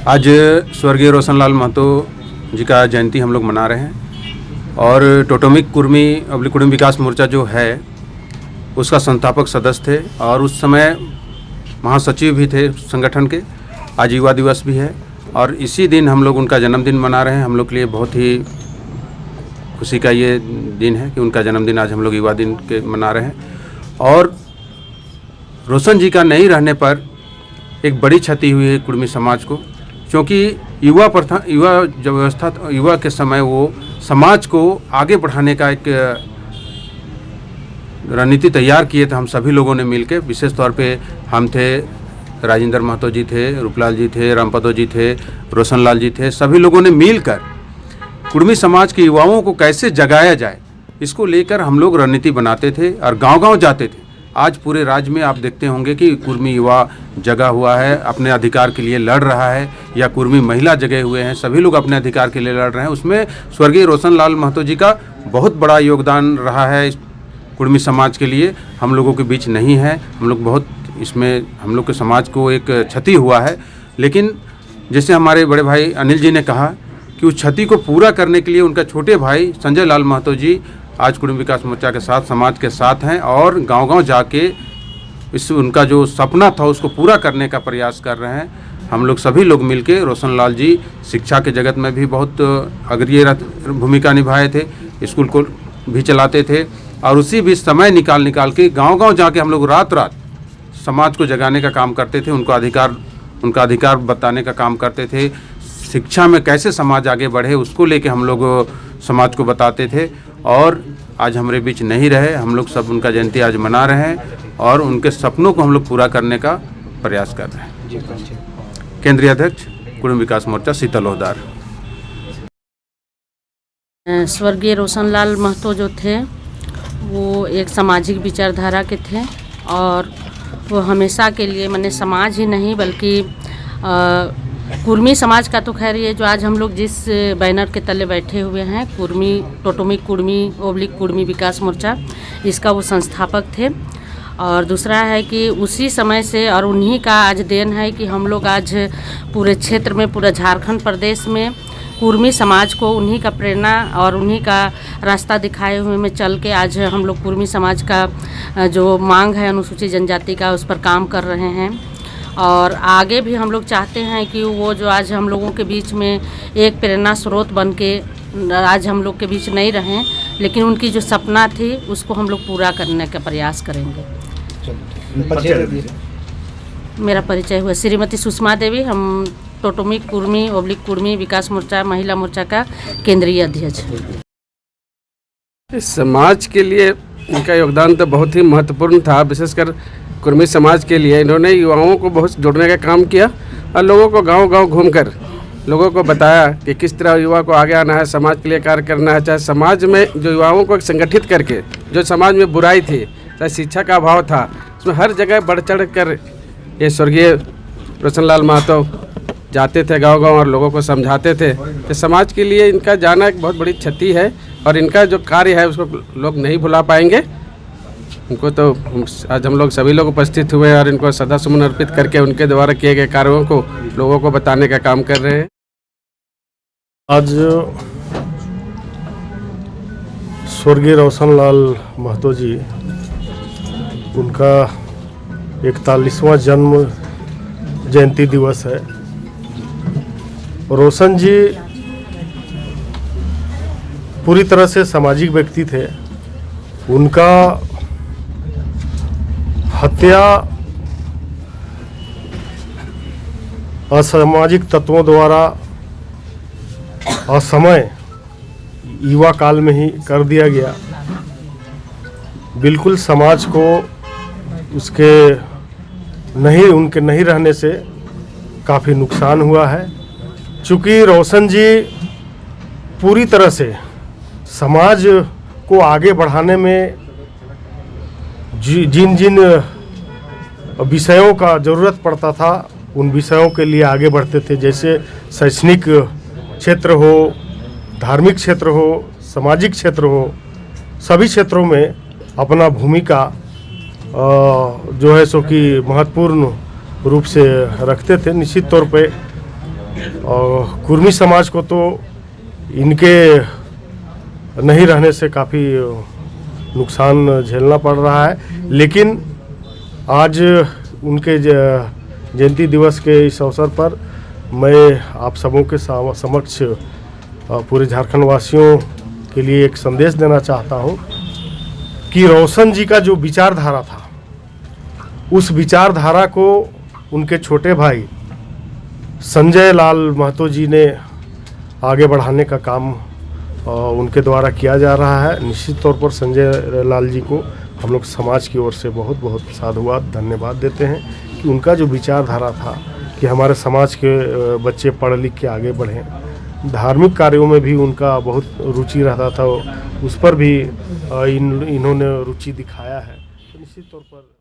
आज स्वर्गीय रोशनलाल महतो जी का जयंती हम लोग मना रहे हैं और टोटोमिक कुर्मी अबली कुर्मी विकास मोर्चा जो है उसका संस्थापक सदस्य थे और उस समय महासचिव भी थे संगठन के। आज युवा दिवस भी है और इसी दिन हम लोग उनका जन्मदिन मना रहे हैं। हम लोग के लिए बहुत ही खुशी का ये दिन है कि उनका जन्मदिन आज हम लोग युवा दिन के मना रहे हैं। और रोशन जी का नहीं रहने पर एक बड़ी क्षति हुई है कुर्मी समाज को, क्योंकि युवा जब व्यवस्था युवा के समय वो समाज को आगे बढ़ाने का एक रणनीति तैयार किए थे। हम सभी लोगों ने मिलकर, विशेष तौर पे हम थे, राजेंद्र महतो जी थे, रूपलाल जी थे, रामपदो जी थे, रोशनलाल जी थे, सभी लोगों ने मिलकर कुर्मी समाज के युवाओं को कैसे जगाया जाए इसको लेकर हम लोग रणनीति बनाते थे और गांव-गांव जाते थे। आज पूरे राज्य में आप देखते होंगे कि कुर्मी युवा जगा हुआ है, अपने अधिकार के लिए लड़ रहा है, या कुर्मी महिला जगे हुए हैं, सभी लोग अपने अधिकार के लिए लड़ रहे हैं। उसमें स्वर्गीय रोशनलाल महतो जी का बहुत बड़ा योगदान रहा है इस कुर्मी समाज के लिए। हम लोगों के बीच नहीं है, हम लोग बहुत इसमें हम लोग के समाज को एक क्षति हुआ है। लेकिन जैसे हमारे बड़े भाई अनिल जी ने कहा कि उस क्षति को पूरा करने के लिए उनका छोटे भाई संजय लाल महतो जी आज कुर्मी विकास मोर्चा के साथ, समाज के साथ हैं और गांव-गांव जाके इस उनका जो सपना था उसको पूरा करने का प्रयास कर रहे हैं। हम लोग सभी लोग मिलके, रोशनलाल जी शिक्षा के जगत में भी बहुत अग्रणी भूमिका निभाए थे, स्कूल को भी चलाते थे और उसी भी समय निकाल के गांव-गांव जाके हम लोग रात-रात समाज को जगाने का काम करते थे, उनका अधिकार बताने का काम करते थे। शिक्षा में कैसे समाज आगे बढ़े उसको लेके हम लोग समाज को बताते थे और आज हमारे बीच नहीं रहे। हम लोग सब उनका जयंती आज मना रहे हैं और उनके सपनों को हम लोग पूरा करने का प्रयास कर रहे हैं। केंद्रीय अध्यक्ष कुर्मी विकास मोर्चा शीतल ओहदार। स्वर्गीय रोशनलाल महतो जो थे वो एक सामाजिक विचारधारा के थे और वो हमेशा के लिए मैंने समाज ही नहीं बल्कि कुर्मी समाज का तो खैर ये जो आज हम लोग जिस बैनर के तले बैठे हुए हैं टोटोमिक कुर्मी ओब्लिक कुर्मी विकास मोर्चा, इसका वो संस्थापक थे। और दूसरा है कि उसी समय से और उन्हीं का आज देन है कि हम लोग आज पूरे क्षेत्र में, पूरा झारखंड प्रदेश में कुर्मी समाज को उन्हीं का प्रेरणा और उन्हीं का रास्ता दिखाए हुए में चल के आज हम लोग कुर्मी समाज का जो मांग है अनुसूचित जनजाति का उस पर काम कर रहे हैं। और आगे भी हम लोग चाहते हैं कि वो जो आज हम लोगों के बीच में एक प्रेरणा स्रोत बन के आज हम लोग के बीच नहीं रहें, लेकिन उनकी जो सपना थी उसको हम लोग पूरा करने का प्रयास करेंगे। मेरा परिचय हुआ श्रीमती सुषमा देवी, हम टोटोमिक कुर्मी ओब्लिक कुर्मी विकास मोर्चा महिला मोर्चा का केंद्रीय अध्यक्ष। इस समाज के लिए इनका योगदान तो बहुत ही महत्वपूर्ण था। विशेषकर कुर्मी समाज के लिए इन्होंने युवाओं को बहुत जोड़ने का काम किया और लोगों को गांव-गांव घूमकर लोगों को बताया कि किस तरह युवा को आगे आना है, समाज के लिए कार्य करना है। चाहे समाज में जो युवाओं को संगठित करके, जो समाज में बुराई थी, चाहे शिक्षा का अभाव था, उसमें हर जगह बढ़ चढ़ कर ये स्वर्गीय रोशनलाल महतो जाते थे गांव-गांव और लोगों को समझाते थे। तो समाज के लिए इनका जाना एक बहुत बड़ी क्षति है और इनका जो कार्य है उसको लोग नहीं भुला पाएंगे। उनको तो आज हम लोग सभी लोग उपस्थित हुए और इनको श्रद्धासुमन अर्पित करके उनके द्वारा किए गए कार्यों को लोगों को बताने का काम कर रहे हैं। आज स्वर्गीय रोशनलाल महतो जी, उनका 41वां जन्म जयंती दिवस है। रोशन जी पूरी तरह से सामाजिक व्यक्ति थे। उनका हत्या असामाजिक तत्वों द्वारा असमय युवा काल में ही कर दिया गया। बिल्कुल समाज को उनके नहीं रहने से काफ़ी नुकसान हुआ है। चूँकि रोशन जी पूरी तरह से समाज को आगे बढ़ाने में जिन जिन विषयों का ज़रूरत पड़ता था उन विषयों के लिए आगे बढ़ते थे। जैसे शैक्षणिक क्षेत्र हो, धार्मिक क्षेत्र हो, सामाजिक क्षेत्र हो, सभी क्षेत्रों में अपना भूमिका जो है सो कि महत्वपूर्ण रूप से रखते थे। निश्चित तौर पे और कुर्मी समाज को तो इनके नहीं रहने से काफ़ी नुकसान झेलना पड़ रहा है, लेकिन आज उनके जयंती दिवस के इस अवसर पर मैं आप सबों के समक्ष पूरे झारखंड वासियों के लिए एक संदेश देना चाहता हूं कि रोशन जी का जो विचारधारा था, उस विचारधारा को उनके छोटे भाई संजय लाल महतो जी ने आगे बढ़ाने का काम उनके द्वारा किया जा रहा है। निश्चित तौर पर संजय लाल जी को हम लोग समाज की ओर से बहुत बहुत साधुवाद धन्यवाद देते हैं कि उनका जो विचारधारा था कि हमारे समाज के बच्चे पढ़ लिख के आगे बढ़ें, धार्मिक कार्यों में भी उनका बहुत रुचि रहता था, उस पर भी इन्होंने रुचि दिखाया है। तो निश्चित तौर पर